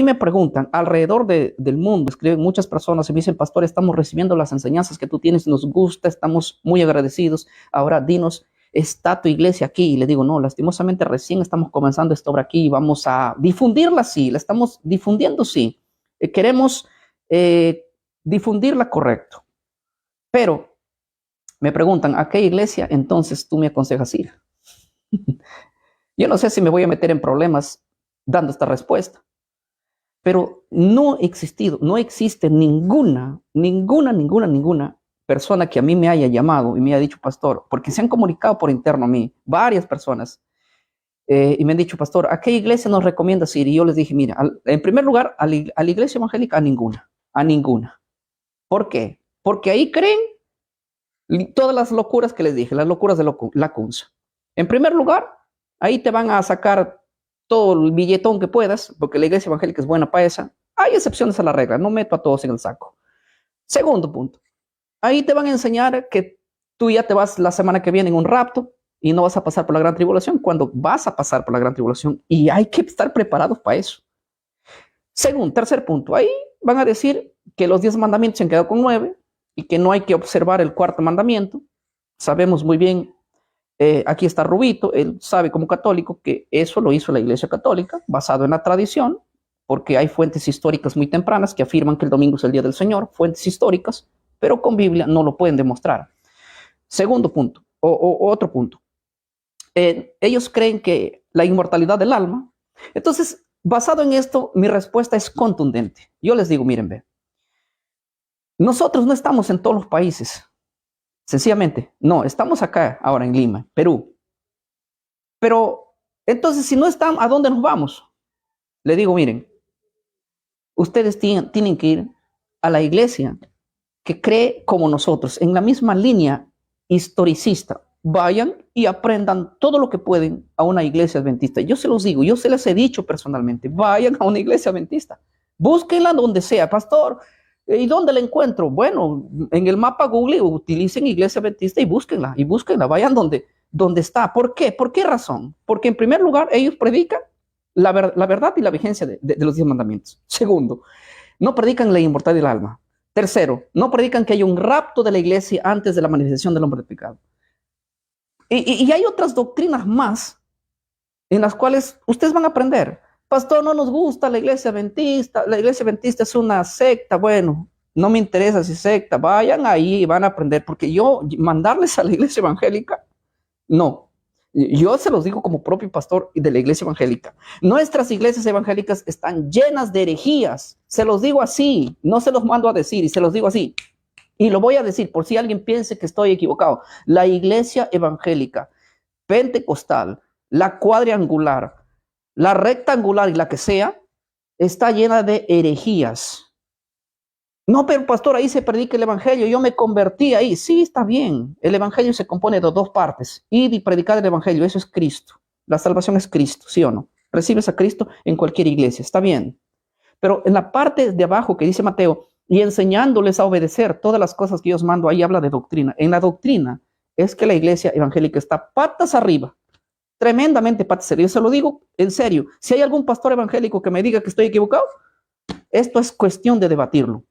me preguntan alrededor del mundo, escriben muchas personas y me dicen, pastor, estamos recibiendo las enseñanzas que tú tienes, nos gusta, estamos muy agradecidos. Ahora dinos, ¿está tu iglesia aquí? Y le digo, no, lastimosamente recién estamos comenzando esta obra aquí y vamos a difundirla, sí, la estamos difundiendo, sí. Queremos difundirla correcto. Pero me preguntan, ¿a qué iglesia entonces tú me aconsejas ir? Yo no sé si me voy a meter en problemas dando esta respuesta. Pero no existe ninguna persona que a mí me haya llamado y me haya dicho, pastor, porque se han comunicado por interno a mí, varias personas, y me han dicho, pastor, ¿a qué iglesia nos recomiendas ir? Y yo les dije, mira, en primer lugar, a la iglesia evangélica, a ninguna. ¿Por qué? Porque ahí creen todas las locuras que les dije, las locuras de la CUNSA. En primer lugar, ahí te van a sacar todo el billetón que puedas, porque la iglesia evangélica es buena para esa. Hay excepciones a la regla, no meto a todos en el saco. Segundo punto, ahí te van a enseñar que tú ya te vas la semana que viene en un rapto y no vas a pasar por la gran tribulación, cuando vas a pasar por la gran tribulación, y hay que estar preparados para eso. Tercer punto, ahí van a decir que los 10 mandamientos se han quedado con 9 y que no hay que observar el cuarto mandamiento. Sabemos muy bien, aquí está Rubito, él sabe como católico que eso lo hizo la Iglesia Católica, basado en la tradición, porque hay fuentes históricas muy tempranas que afirman que el domingo es el día del Señor, fuentes históricas, pero con Biblia no lo pueden demostrar. Segundo punto, otro punto. Ellos creen que la inmortalidad del alma. Entonces, basado en esto, mi respuesta es contundente. Yo les digo, miren, ve, nosotros no estamos en todos los países. Sencillamente, no, estamos acá ahora en Lima, Perú. Pero entonces, si no están, ¿a dónde nos vamos? Le digo, miren, ustedes tienen que ir a la iglesia que cree como nosotros, en la misma línea historicista. Vayan y aprendan todo lo que pueden a una iglesia adventista. Yo se los digo, yo se les he dicho personalmente, vayan a una iglesia adventista. Búsquenla donde sea, pastor. ¿Y dónde la encuentro? Bueno, en el mapa Google utilicen iglesia adventista y búsquenla, vayan donde está. ¿Por qué? ¿Por qué razón? Porque en primer lugar, ellos predican la verdad y la vigencia de los 10 mandamientos. Segundo, no predican la inmortalidad del alma. Tercero, no predican que haya un rapto de la iglesia antes de la manifestación del hombre de pecado. Y hay otras doctrinas más en las cuales ustedes van a aprender. Pastor, no nos gusta la iglesia adventista es una secta. Bueno, no me interesa si secta, vayan ahí y van a aprender, porque yo mandarles a la iglesia evangélica, no. Yo se los digo como propio pastor de la iglesia evangélica. Nuestras iglesias evangélicas están llenas de herejías. Se los digo así, no se los mando a decir, y se los digo así. Y lo voy a decir por si alguien piense que estoy equivocado. La iglesia evangélica, pentecostal, la cuadrangular, la rectangular y la que sea, está llena de herejías. No, pero pastor, ahí se predica el evangelio, yo me convertí ahí. Sí, está bien. El evangelio se compone de 2 partes. Ir y predicar el evangelio, eso es Cristo. La salvación es Cristo, ¿sí o no? Recibes a Cristo en cualquier iglesia, está bien. Pero en la parte de abajo que dice Mateo, y enseñándoles a obedecer todas las cosas que yo os mando, ahí habla de doctrina. En la doctrina es que la iglesia evangélica está patas arriba, tremendamente patas arriba. Yo se lo digo en serio. Si hay algún pastor evangélico que me diga que estoy equivocado, esto es cuestión de debatirlo.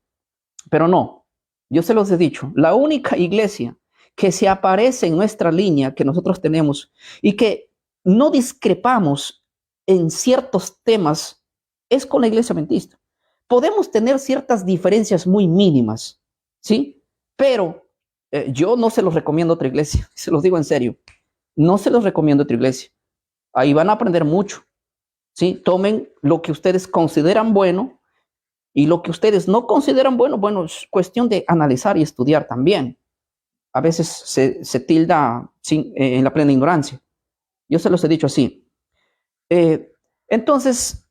Pero no, yo se los he dicho, la única iglesia que se aparece en nuestra línea que nosotros tenemos y que no discrepamos en ciertos temas es con la iglesia adventista. Podemos tener ciertas diferencias muy mínimas, ¿sí? Pero yo no se los recomiendo a otra iglesia, se los digo en serio, no se los recomiendo a otra iglesia. Ahí van a aprender mucho, ¿sí? Tomen lo que ustedes consideran bueno y lo que ustedes no consideran bueno, bueno, es cuestión de analizar y estudiar también. A veces se tilda en la plena ignorancia. Yo se los he dicho así. Entonces,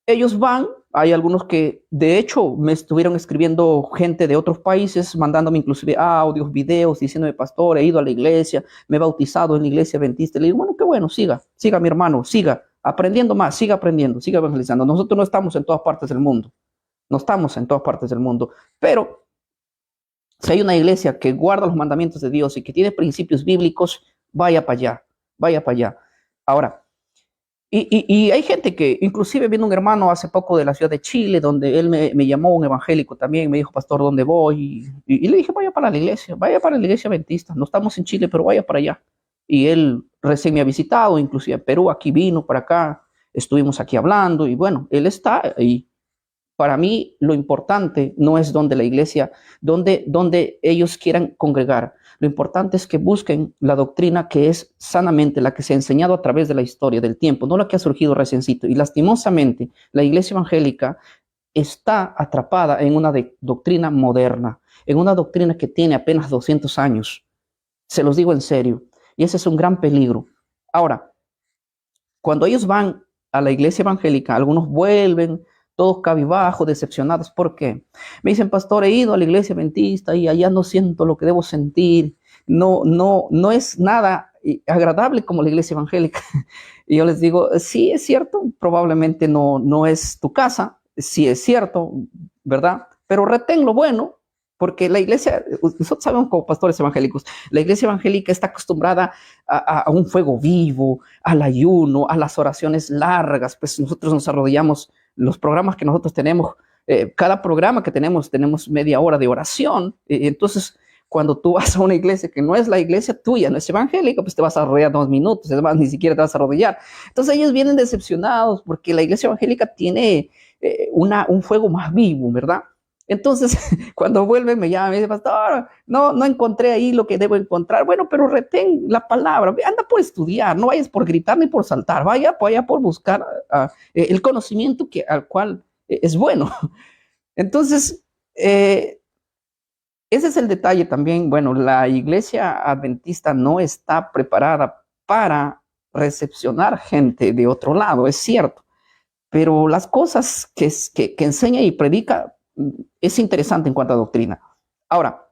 ellos van, hay algunos que de hecho me estuvieron escribiendo gente de otros países, mandándome inclusive audios, videos, diciéndome, pastor, he ido a la iglesia, me he bautizado en la iglesia adventista. Le digo, bueno, qué bueno, siga mi hermano, siga aprendiendo más, siga aprendiendo, siga evangelizando. Nosotros no estamos en todas partes del mundo. No estamos en todas partes del mundo, pero si hay una iglesia que guarda los mandamientos de Dios y que tiene principios bíblicos, vaya para allá, vaya para allá. Ahora, Y hay gente que, inclusive vino un hermano hace poco de la ciudad de Chile, donde él me llamó, un evangélico también, me dijo, pastor, ¿dónde voy? Y le dije, vaya para la iglesia adventista, no estamos en Chile, pero vaya para allá. Y él recién me ha visitado, inclusive en Perú, aquí vino para acá, estuvimos aquí hablando, y bueno, él está ahí. Para mí lo importante no es donde la iglesia, donde ellos quieran congregar. Lo importante es que busquen la doctrina que es sanamente la que se ha enseñado a través de la historia, del tiempo, no la que ha surgido reciencito. Y lastimosamente, la iglesia evangélica está atrapada en una doctrina moderna, en una doctrina que tiene apenas 200 años. Se los digo en serio. Y ese es un gran peligro. Ahora, cuando ellos van a la iglesia evangélica, algunos vuelven todos cabizbajos, decepcionados. ¿Por qué? Me dicen, pastor, he ido a la iglesia adventista y allá no siento lo que debo sentir. No es nada agradable como la iglesia evangélica. Y yo les digo, sí es cierto, probablemente no es tu casa, sí es cierto, ¿verdad? Pero retén lo bueno, porque la iglesia, nosotros sabemos como pastores evangélicos, la iglesia evangélica está acostumbrada a un fuego vivo, al ayuno, a las oraciones largas. Pues nosotros nos arrodillamos, los programas que nosotros tenemos, cada programa que tenemos media hora de oración. Entonces, cuando tú vas a una iglesia que no es la iglesia tuya, no es evangélica, pues te vas a arrodillar 2 minutos, es más, ni siquiera te vas a arrodillar. Entonces ellos vienen decepcionados porque la iglesia evangélica tiene un fuego más vivo, ¿verdad? Entonces, cuando vuelven, me llaman y me dicen, pastor, no encontré ahí lo que debo encontrar. Bueno, pero retén la palabra, anda por estudiar, no vayas por gritar ni por saltar, vaya por buscar el conocimiento al cual es bueno. Entonces, ese es el detalle también. Bueno, la iglesia adventista no está preparada para recepcionar gente de otro lado, es cierto, pero las cosas que enseña y predica es interesante en cuanto a doctrina. Ahora,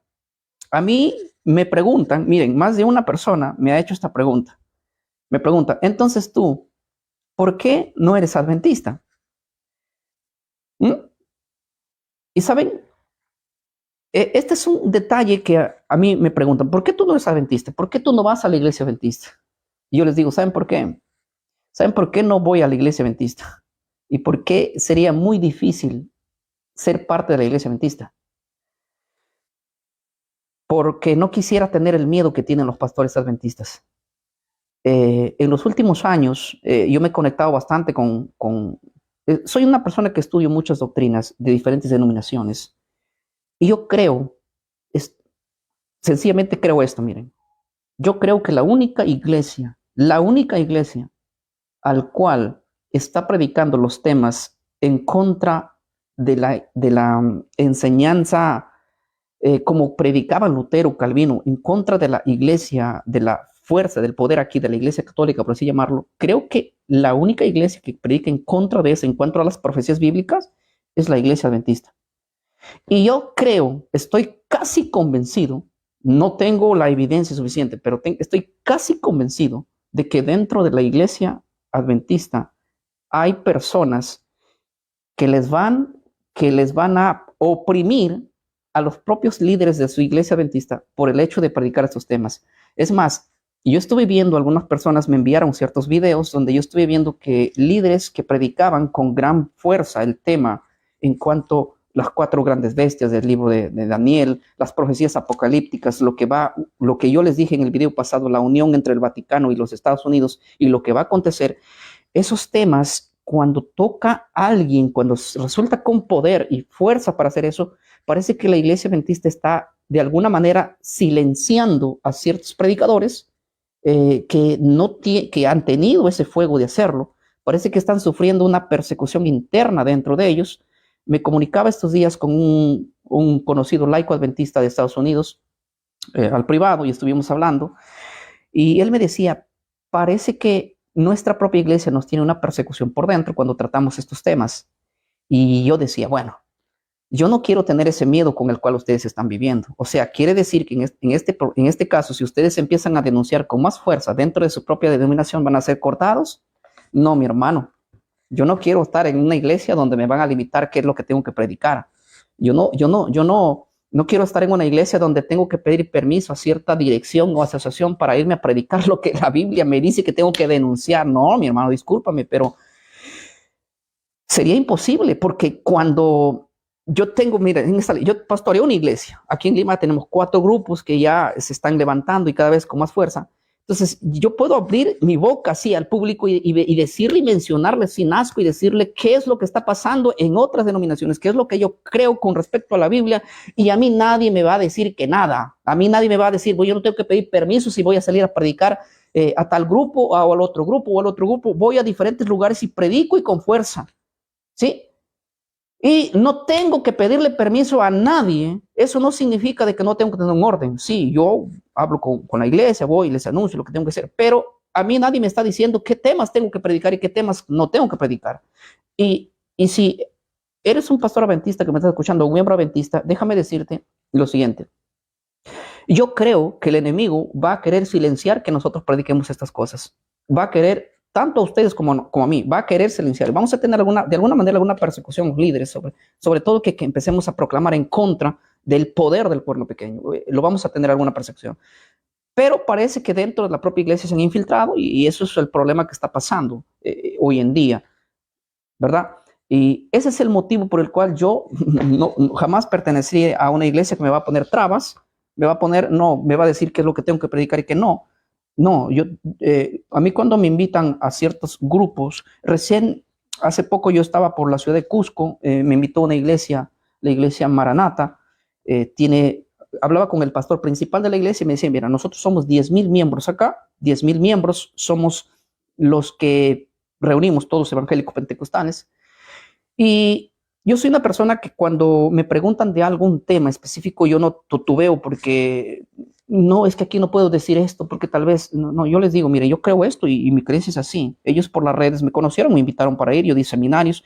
a mí me preguntan, miren, más de una persona me ha hecho esta pregunta. Me pregunta, entonces tú, ¿por qué no eres adventista? ¿Mm? Y saben, este es un detalle que a mí me preguntan, ¿por qué tú no eres adventista? ¿Por qué tú no vas a la iglesia adventista? Y yo les digo, ¿saben por qué? ¿Saben por qué no voy a la iglesia adventista? ¿Y por qué sería muy difícil ser parte de la iglesia adventista? Porque no quisiera tener el miedo que tienen los pastores adventistas. En los últimos años, yo me he conectado bastante soy una persona que estudio muchas doctrinas de diferentes denominaciones. Y yo creo, sencillamente creo esto, miren. Yo creo que la única iglesia al cual está predicando los temas en contra de la enseñanza, como predicaba Lutero, Calvino, en contra de la iglesia, de la fuerza, del poder aquí, de la iglesia católica, por así llamarlo, creo que la única iglesia que predica en contra de eso, en cuanto a las profecías bíblicas, es la iglesia adventista. Y yo creo, estoy casi convencido, no tengo la evidencia suficiente, pero estoy casi convencido de que dentro de la iglesia adventista hay personas que les van a oprimir a los propios líderes de su iglesia adventista por el hecho de predicar estos temas. Es más, yo estuve viendo, algunas personas me enviaron ciertos videos donde yo estuve viendo que líderes que predicaban con gran fuerza el tema en cuanto a las 4 grandes bestias del libro de Daniel, las profecías apocalípticas, lo que yo les dije en el video pasado, la unión entre el Vaticano y los Estados Unidos y lo que va a acontecer, esos temas, cuando toca a alguien, cuando resulta con poder y fuerza para hacer eso, parece que la iglesia adventista está de alguna manera silenciando a ciertos predicadores que han tenido ese fuego de hacerlo. Parece que están sufriendo una persecución interna dentro de ellos. Me comunicaba estos días con un conocido laico adventista de Estados Unidos, al privado, y estuvimos hablando, y él me decía, parece que nuestra propia iglesia nos tiene una persecución por dentro cuando tratamos estos temas. Y yo decía, bueno, yo no quiero tener ese miedo con el cual ustedes están viviendo. O sea, quiere decir que en este caso, si ustedes empiezan a denunciar con más fuerza dentro de su propia denominación, ¿van a ser cortados? No, mi hermano. Yo no quiero estar en una iglesia donde me van a limitar qué es lo que tengo que predicar. Yo no No quiero estar en una iglesia donde tengo que pedir permiso a cierta dirección o asociación para irme a predicar lo que la Biblia me dice que tengo que denunciar. No, mi hermano, discúlpame, pero sería imposible porque cuando yo tengo, mira, yo pastoreo una iglesia. Aquí en Lima tenemos 4 grupos que ya se están levantando y cada vez con más fuerza. Entonces, yo puedo abrir mi boca así al público y decirle y mencionarle sin asco y decirle qué es lo que está pasando en otras denominaciones, qué es lo que yo creo con respecto a la Biblia, y a mí nadie me va a decir que nada. A mí nadie me va a decir, yo no tengo que pedir permiso si voy a salir a predicar a tal grupo o al otro grupo o al otro grupo. Voy a diferentes lugares y predico y con fuerza, ¿sí? Y no tengo que pedirle permiso a nadie. Eso no significa de que no tengo que tener un orden. Sí, yo hablo con la iglesia, voy y les anuncio lo que tengo que hacer, pero a mí nadie me está diciendo qué temas tengo que predicar y qué temas no tengo que predicar. Y si eres un pastor adventista que me estás escuchando, un miembro adventista, déjame decirte lo siguiente. Yo creo que el enemigo va a querer silenciar que nosotros prediquemos estas cosas. Va a querer, tanto a ustedes como a mí, va a querer silenciar. Vamos a tener de alguna manera alguna persecución los líderes, sobre todo que empecemos a proclamar en contra del poder del pueblo pequeño. Lo vamos a tener alguna persecución. Pero parece que dentro de la propia iglesia se han infiltrado y eso es el problema que está pasando hoy en día, ¿verdad? Y ese es el motivo por el cual yo jamás pertenecí a una iglesia que me va a poner trabas, me va a decir qué es lo que tengo que predicar y qué no. No, a mí cuando me invitan a ciertos grupos, hace poco yo estaba por la ciudad de Cusco, me invitó a una iglesia, la iglesia Maranata, hablaba con el pastor principal de la iglesia y me decía, mira, nosotros somos 10,000 miembros acá, 10,000 miembros somos los que reunimos todos evangélicos pentecostales. Y yo soy una persona que cuando me preguntan de algún tema específico, yo no tutubeo porque no, es que aquí no puedo decir esto porque tal vez, no, yo les digo, mire, yo creo esto y mi creencia es así. Ellos por las redes me conocieron, me invitaron para ir, yo di seminarios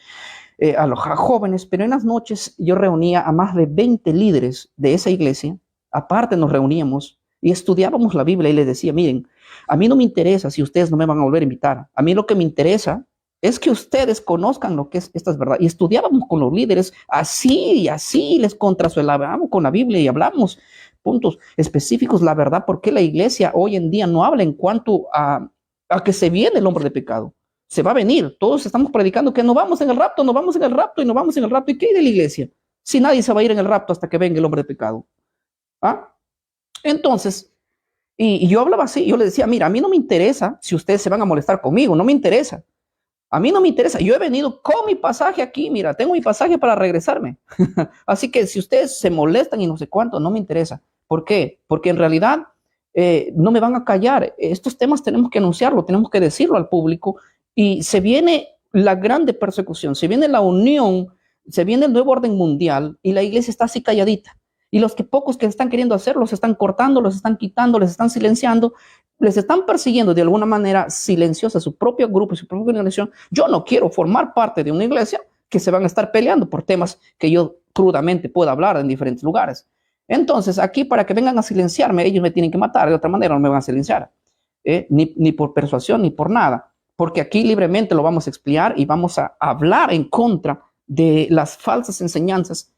a los jóvenes, pero en las noches yo reunía a más de 20 líderes de esa iglesia. Aparte nos reuníamos y estudiábamos la Biblia y les decía, miren, a mí no me interesa si ustedes no me van a volver a invitar. A mí lo que me interesa es que ustedes conozcan lo que es esta verdad. Y estudiábamos con los líderes así, les contrasuelábamos con la Biblia y hablamos puntos específicos, la verdad, porque la iglesia hoy en día no habla en cuanto a que se viene el hombre de pecado. Se va a venir. Todos estamos predicando que no vamos en el rapto, no vamos en el rapto y no vamos en el rapto. ¿Y qué hay de la iglesia? Si nadie se va a ir en el rapto hasta que venga el hombre de pecado. ¿Ah? Entonces, y yo hablaba así, yo le decía, mira, a mí no me interesa si ustedes se van a molestar conmigo, no me interesa. A mí no me interesa, yo he venido con mi pasaje aquí, mira, tengo mi pasaje para regresarme. Así que si ustedes se molestan y no sé cuánto, no me interesa. ¿Por qué? Porque en realidad no me van a callar. Estos temas tenemos que anunciarlo, tenemos que decirlo al público y se viene la grande persecución, se viene la unión, se viene el nuevo orden mundial y la iglesia está así calladita. Y los pocos que están queriendo hacer, los están cortando, los están quitando, les están silenciando, les están persiguiendo de alguna manera silenciosa su propio grupo, su propia organización. Yo no quiero formar parte de una iglesia que se van a estar peleando por temas que yo crudamente puedo hablar en diferentes lugares. Entonces, aquí para que vengan a silenciarme, ellos me tienen que matar, de otra manera no me van a silenciar, ni por persuasión, ni por nada, porque aquí libremente lo vamos a explicar y vamos a hablar en contra de las falsas enseñanzas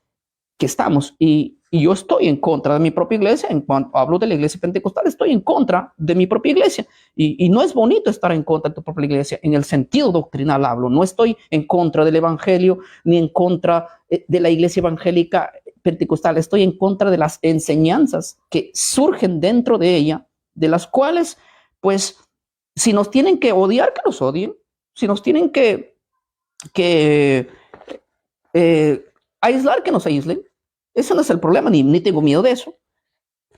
que estamos. Y yo estoy en contra de mi propia iglesia. En cuanto hablo de la iglesia pentecostal, estoy en contra de mi propia iglesia. Y no es bonito estar en contra de tu propia iglesia. En el sentido doctrinal hablo. No estoy en contra del evangelio ni en contra de la iglesia evangélica pentecostal. Estoy en contra de las enseñanzas que surgen dentro de ella, de las cuales, pues, si nos tienen que odiar, que nos odien. Si nos tienen que aislar, que nos aíslen. Ese no es el problema, ni tengo miedo de eso,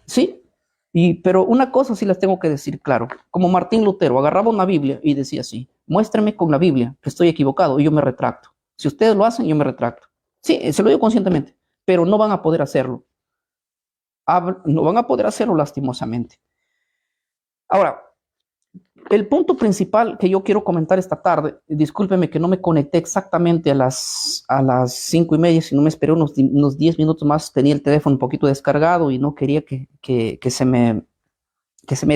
¿sí? Pero una cosa sí les tengo que decir claro. Como Martín Lutero agarraba una Biblia y decía así, muéstrame con la Biblia que estoy equivocado y yo me retracto. Si ustedes lo hacen, yo me retracto. Sí, se lo digo conscientemente, pero no van a poder hacerlo. No van a poder hacerlo lastimosamente. Ahora, el punto principal que yo quiero comentar esta tarde, discúlpeme que no me conecté exactamente a las 5:30, sino me esperé unos 10 minutos más, tenía el teléfono un poquito descargado y no quería que se me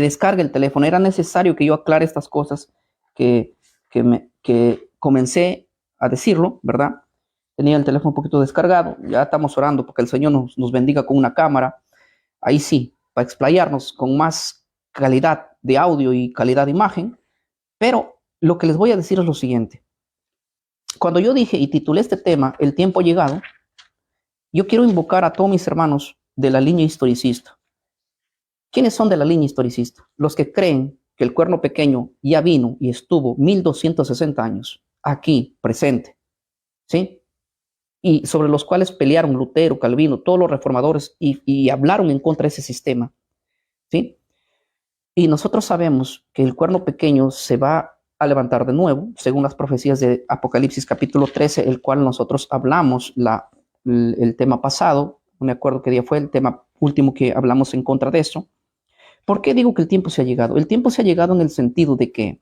descargue el teléfono. Era necesario que yo aclare estas cosas que comencé a decirlo, ¿verdad? tenía el teléfono un poquito descargado. Ya estamos orando porque el Señor nos bendiga con una cámara. Ahí sí, para explayarnos con más calidad de audio y calidad de imagen. Pero lo que les voy a decir es lo siguiente. Cuando yo dije y titulé este tema, El tiempo ha llegado, yo quiero invocar a todos mis hermanos de la línea historicista. ¿Quiénes son de la línea historicista? Los que creen que el cuerno pequeño ya vino y estuvo 1260 años aquí, presente, ¿sí? Y sobre los cuales pelearon Lutero, Calvino, todos los reformadores y hablaron en contra de ese sistema, ¿sí? Y nosotros sabemos que el cuerno pequeño se va a levantar de nuevo, según las profecías de Apocalipsis capítulo 13, el cual nosotros hablamos el tema pasado. No me acuerdo qué día fue el tema último que hablamos en contra de eso. ¿Por qué digo que el tiempo se ha llegado? El tiempo se ha llegado en el sentido de que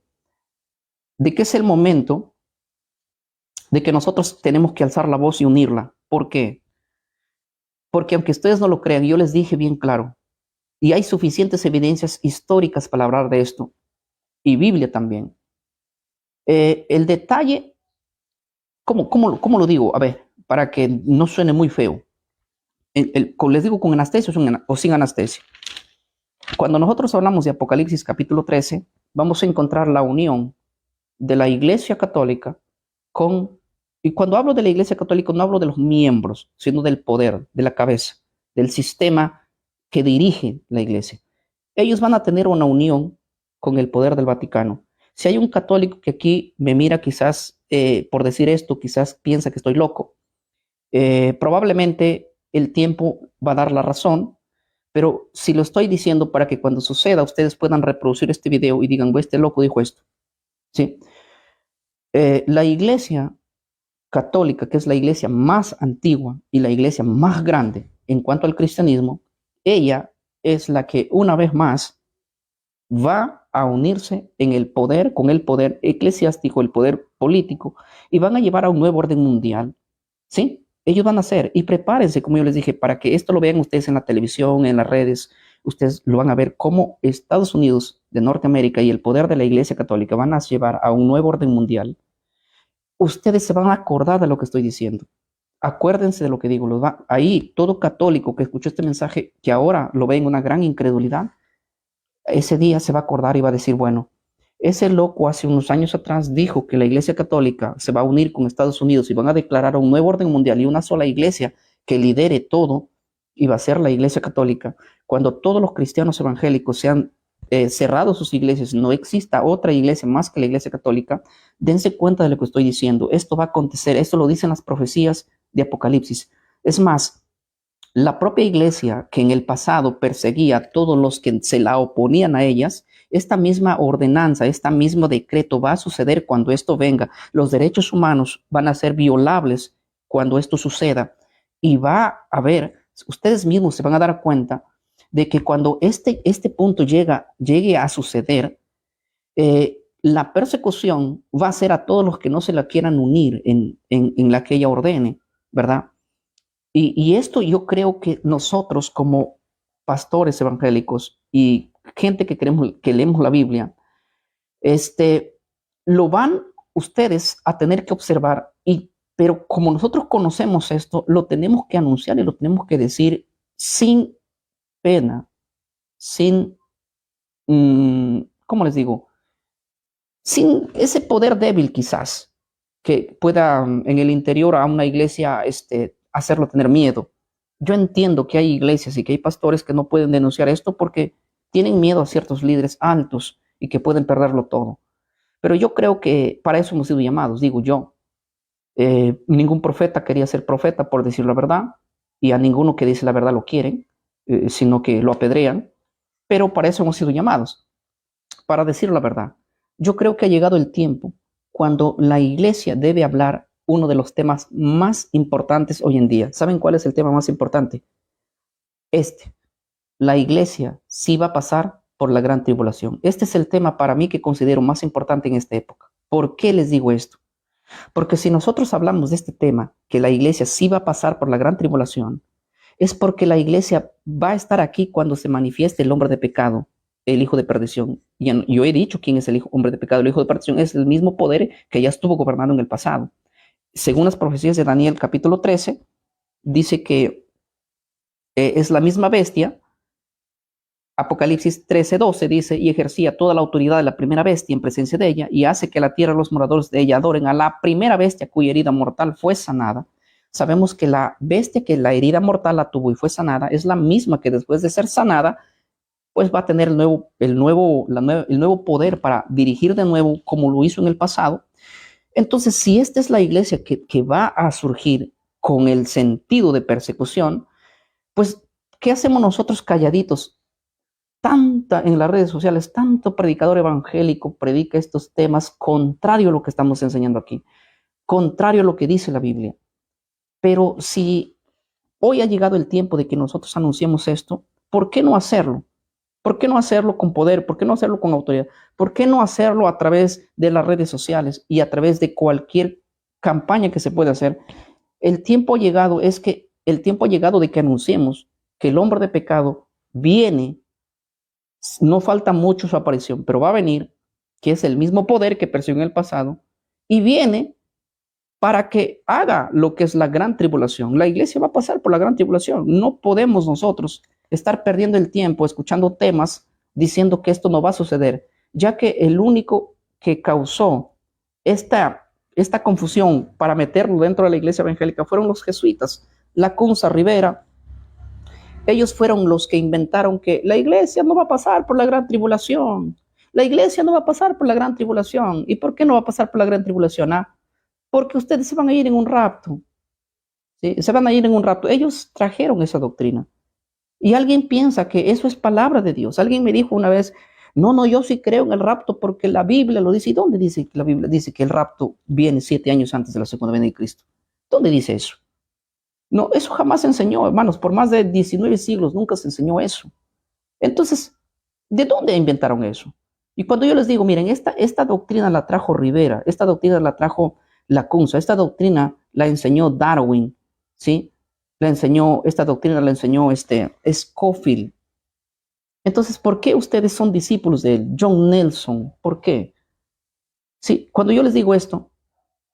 es el momento de que nosotros tenemos que alzar la voz y unirla. ¿Por qué? Porque aunque ustedes no lo crean, yo les dije bien claro, y hay suficientes evidencias históricas para hablar de esto, y Biblia también. El detalle, ¿cómo lo digo? A ver, para que no suene muy feo. Les digo con anestesia o sin anestesia. Cuando nosotros hablamos de Apocalipsis capítulo 13, vamos a encontrar la unión de la Iglesia Católica y cuando hablo de la Iglesia Católica no hablo de los miembros, sino del poder, de la cabeza, del sistema que dirige la Iglesia. Ellos van a tener una unión con el poder del Vaticano. Si hay un católico que aquí me mira quizás por decir esto, quizás piensa que estoy loco, probablemente el tiempo va a dar la razón, pero si lo estoy diciendo para que cuando suceda ustedes puedan reproducir este video y digan, este loco dijo esto. ¿Sí? La Iglesia Católica, que es la iglesia más antigua y la iglesia más grande en cuanto al cristianismo, ella es la que una vez más va a unirse en el poder, con el poder eclesiástico, el poder político, y van a llevar a un nuevo orden mundial. ¿Sí? Ellos van a hacer, y prepárense, como yo les dije, para que esto lo vean ustedes en la televisión, en las redes, ustedes lo van a ver cómo Estados Unidos de Norteamérica y el poder de la Iglesia Católica van a llevar a un nuevo orden mundial. Ustedes se van a acordar de lo que estoy diciendo. Acuérdense de lo que digo. Ahí todo católico que escuchó este mensaje, que ahora lo ve en una gran incredulidad, ese día se va a acordar y va a decir, bueno, ese loco hace unos años atrás dijo que la Iglesia Católica se va a unir con Estados Unidos y van a declarar un nuevo orden mundial y una sola iglesia que lidere todo, y va a ser la Iglesia Católica. Cuando todos los cristianos evangélicos sean cerrado sus iglesias, no exista otra iglesia más que la Iglesia Católica, dense cuenta de lo que estoy diciendo. Esto va a acontecer, esto lo dicen las profecías de Apocalipsis. Es más, la propia iglesia que en el pasado perseguía a todos los que se la oponían a ellas, esta misma ordenanza, este mismo decreto va a suceder cuando esto venga. Los derechos humanos van a ser violables cuando esto suceda, y va a haber, ustedes mismos se van a dar cuenta de que cuando este punto llegue a suceder, la persecución va a ser a todos los que no se la quieran unir en la que ella ordene, ¿verdad? Y esto yo creo que nosotros como pastores evangélicos y gente que leemos la Biblia, lo van ustedes a tener que observar, pero como nosotros conocemos esto, lo tenemos que anunciar y lo tenemos que decir sin pena, sin, ¿cómo les digo? Sin ese poder débil quizás que pueda en el interior a una iglesia hacerlo tener miedo. Yo entiendo que hay iglesias y que hay pastores que no pueden denunciar esto porque tienen miedo a ciertos líderes altos y que pueden perderlo todo. Pero yo creo que para eso hemos sido llamados, digo yo. Ningún profeta quería ser profeta, por decir la verdad, y a ninguno que dice la verdad lo quieren, sino que lo apedrean. Pero para eso hemos sido llamados, para decir la verdad. Yo creo que ha llegado el tiempo cuando la iglesia debe hablar uno de los temas más importantes hoy en día. ¿Saben cuál es el tema más importante? La iglesia sí va a pasar por la gran tribulación. Este es el tema para mí que considero más importante en esta época. ¿Por qué les digo esto? Porque si nosotros hablamos de este tema, que la iglesia sí va a pasar por la gran tribulación, es porque la iglesia va a estar aquí cuando se manifieste el hombre de pecado, el hijo de perdición. Yo he dicho quién es el hombre de pecado. El hijo de perdición es el mismo poder que ya estuvo gobernando en el pasado. según las profecías de Daniel capítulo 13, dice que es la misma bestia. Apocalipsis 13:12 dice, y ejercía toda la autoridad de la primera bestia en presencia de ella, y hace que la tierra y los moradores de ella adoren a la primera bestia cuya herida mortal fue sanada. Sabemos que la bestia que la herida mortal la tuvo y fue sanada es la misma que después de ser sanada, pues va a tener el nuevo poder para dirigir de nuevo como lo hizo en el pasado. Entonces, si esta es la iglesia que va a surgir con el sentido de persecución, pues, ¿qué hacemos nosotros calladitos? En las redes sociales, tanto predicador evangélico predica estos temas contrario a lo que estamos enseñando aquí, contrario a lo que dice la Biblia. Pero si hoy ha llegado el tiempo de que nosotros anunciemos esto, ¿por qué no hacerlo? ¿Por qué no hacerlo con poder? ¿Por qué no hacerlo con autoridad? ¿Por qué no hacerlo a través de las redes sociales y a través de cualquier campaña que se pueda hacer? El tiempo ha llegado, el tiempo ha llegado de que anunciemos que el hombre de pecado viene. No falta mucho su aparición, pero va a venir, que es el mismo poder que persiguió en el pasado, y viene para que haga lo que es la gran tribulación. La iglesia va a pasar por la gran tribulación. No podemos nosotros estar perdiendo el tiempo escuchando temas diciendo que esto no va a suceder, ya que el único que causó esta confusión para meterlo dentro de la iglesia evangélica fueron los jesuitas, Lacunza, Rivera. Ellos fueron los que inventaron que la iglesia no va a pasar por la gran tribulación. La iglesia no va a pasar por la gran tribulación. ¿Y por qué no va a pasar por la gran tribulación? Porque ustedes se van a ir en un rapto. ¿Sí? Se van a ir en un rapto. Ellos trajeron esa doctrina. Y alguien piensa que eso es palabra de Dios. Alguien me dijo una vez, no, yo sí creo en el rapto porque la Biblia lo dice. ¿Y dónde dice que la Biblia dice que el rapto viene 7 años antes de la segunda venida de Cristo? ¿Dónde dice eso? No, eso jamás se enseñó, hermanos. Por más de 19 siglos nunca se enseñó eso. Entonces, ¿de dónde inventaron eso? Y cuando yo les digo, miren, esta doctrina la trajo Rivera, esta doctrina la trajo Lacunza, esta doctrina la enseñó Darwin, ¿sí? Esta doctrina la enseñó Scofield. Entonces, ¿por qué ustedes son discípulos de él? John Nelson, ¿por qué? Sí, cuando yo les digo esto,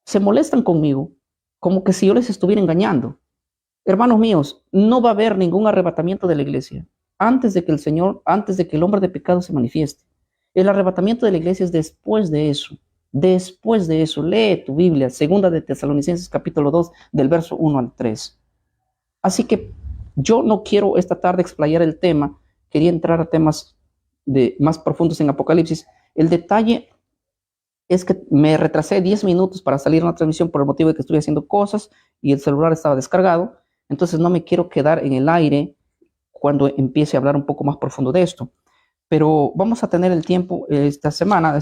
se molestan conmigo como que si yo les estuviera engañando. Hermanos míos, no va a haber ningún arrebatamiento de la iglesia antes de que el hombre de pecado se manifieste. El arrebatamiento de la iglesia es después de eso. Después de eso, lee tu Biblia, segunda de Tesalonicenses capítulo 2, del verso 1 al 3. Así que yo no quiero esta tarde explayar el tema, quería entrar a temas más profundos en Apocalipsis. El detalle es que me retrasé 10 minutos para salir a una transmisión por el motivo de que estoy haciendo cosas y el celular estaba descargado. Entonces no me quiero quedar en el aire cuando empiece a hablar un poco más profundo de esto. Pero vamos a tener el tiempo esta semana.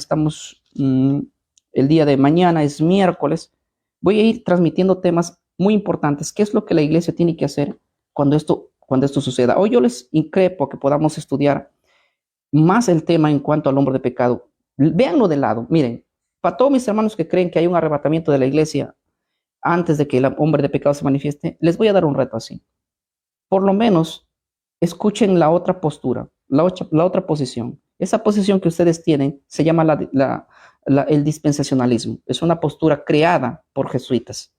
El día de mañana es miércoles. Voy a ir transmitiendo temas muy importantes. ¿Qué es lo que la iglesia tiene que hacer cuando esto suceda? Hoy yo les increpo a que podamos estudiar más el tema en cuanto al hombre de pecado. Véanlo de lado. Miren, para todos mis hermanos que creen que hay un arrebatamiento de la iglesia antes de que el hombre de pecado se manifieste, les voy a dar un reto así. Por lo menos escuchen la otra postura, la otra posición. Esa posición que ustedes tienen se llama el dispensacionalismo. Es una postura creada por jesuitas.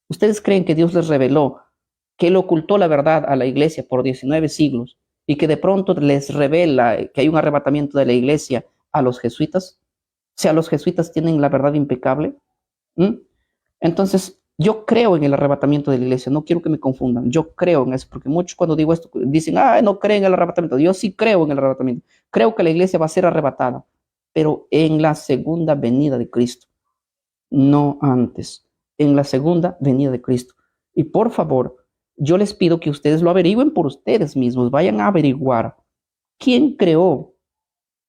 Ustedes creen que Dios les reveló, que Él ocultó la verdad a la iglesia por 19 siglos y que de pronto les revela que hay un arrebatamiento de la iglesia a los jesuitas. O sea, los jesuitas tienen la verdad impecable. Entonces, yo creo en el arrebatamiento de la iglesia, no quiero que me confundan, yo creo en eso, porque muchos cuando digo esto dicen, no creen en el arrebatamiento. Yo sí creo en el arrebatamiento, creo que la iglesia va a ser arrebatada, pero en la segunda venida de Cristo, no antes, en la segunda venida de Cristo. Y por favor, yo les pido que ustedes lo averigüen por ustedes mismos, vayan a averiguar quién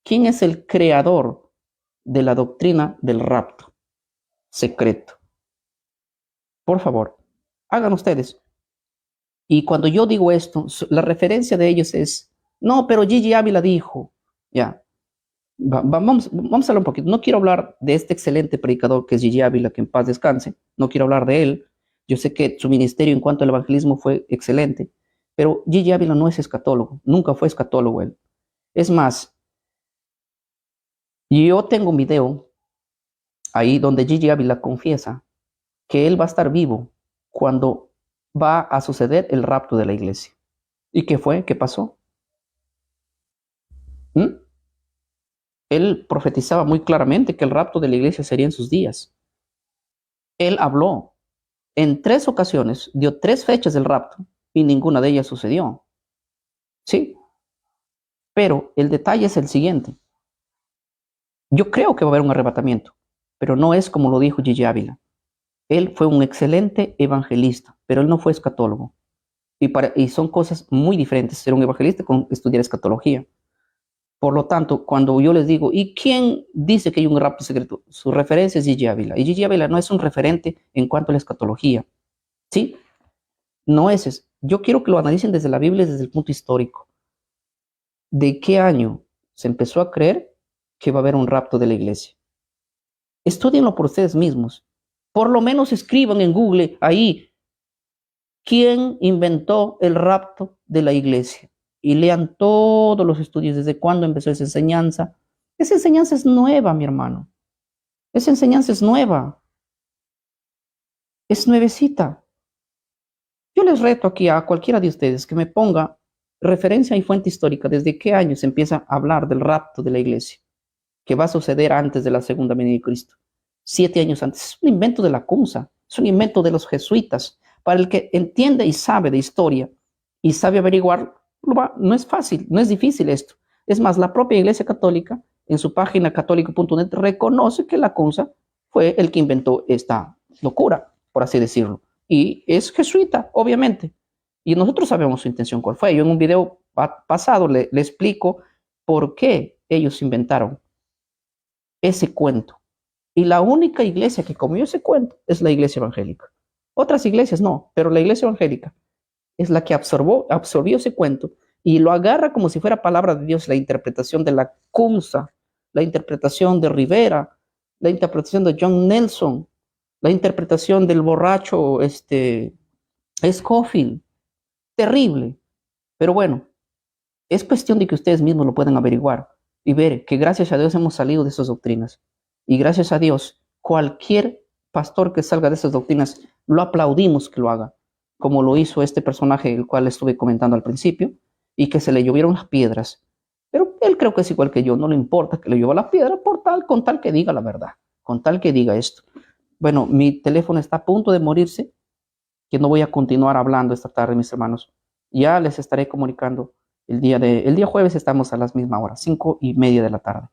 es el creador de la doctrina del rapto secreto. Por favor, hagan ustedes. Y cuando yo digo esto, la referencia de ellos es, no, pero Gigi Ávila dijo, ya, vamos a hablar un poquito. No quiero hablar de este excelente predicador que es Gigi Ávila, que en paz descanse. No quiero hablar de él. Yo sé que su ministerio en cuanto al evangelismo fue excelente, pero Gigi Ávila no es escatólogo, nunca fue escatólogo él. Es más, yo tengo un video ahí donde Gigi Ávila confiesa que él va a estar vivo cuando va a suceder el rapto de la iglesia. ¿Y qué fue? ¿Qué pasó? ¿Mm? Él profetizaba muy claramente que el rapto de la iglesia sería en sus días. Él habló en 3 ocasiones, dio 3 fechas del rapto y ninguna de ellas sucedió. ¿Sí? Pero el detalle es el siguiente. Yo creo que va a haber un arrebatamiento, pero no es como lo dijo Gigi Ávila. Él fue un excelente evangelista, pero él no fue escatólogo. Y son cosas muy diferentes ser un evangelista con estudiar escatología. Por lo tanto, cuando yo les digo, ¿y quién dice que hay un rapto secreto? Su referencia es Gigi Ávila. Y Gigi Ávila no es un referente en cuanto a la escatología. ¿Sí? No es eso. Yo quiero que lo analicen desde la Biblia, desde el punto histórico. ¿De qué año se empezó a creer que va a haber un rapto de la iglesia? Estudienlo por ustedes mismos. Por lo menos escriban en Google ahí, ¿quién inventó el rapto de la iglesia? Y lean todos los estudios, desde cuándo empezó esa enseñanza. Esa enseñanza es nueva, mi hermano. Esa enseñanza es nueva. Es nuevecita. Yo les reto aquí a cualquiera de ustedes que me ponga referencia y fuente histórica desde qué año se empieza a hablar del rapto de la iglesia, que va a suceder antes de la segunda venida de Cristo. 7 años antes. Es un invento de la CUNSA, es un invento de los jesuitas. Para el que entiende y sabe de historia y sabe averiguar, no es fácil, no es difícil esto. Es más, la propia Iglesia Católica, en su página católico.net, reconoce que la CUNSA fue el que inventó esta locura, por así decirlo. Y es jesuita, obviamente. Y nosotros sabemos su intención cuál fue. Yo en un video pasado le explico por qué ellos inventaron ese cuento. Y la única iglesia que comió ese cuento es la iglesia evangélica. Otras iglesias no, pero la iglesia evangélica es la que absorbió ese cuento y lo agarra como si fuera palabra de Dios, la interpretación de la CUNSA, la interpretación de Rivera, la interpretación de John Nelson, la interpretación del borracho Scofield. Terrible. Pero bueno, es cuestión de que ustedes mismos lo puedan averiguar y ver que gracias a Dios hemos salido de esas doctrinas. Y gracias a Dios, cualquier pastor que salga de esas doctrinas, lo aplaudimos que lo haga, como lo hizo este personaje, el cual estuve comentando al principio, y que se le llovieron las piedras. Pero él creo que es igual que yo, no le importa que le llueva la piedra con tal que diga la verdad, con tal que diga esto. Bueno, mi teléfono está a punto de morirse, que no voy a continuar hablando esta tarde, mis hermanos. Ya les estaré comunicando el día jueves estamos a la misma hora, 5:30 de la tarde.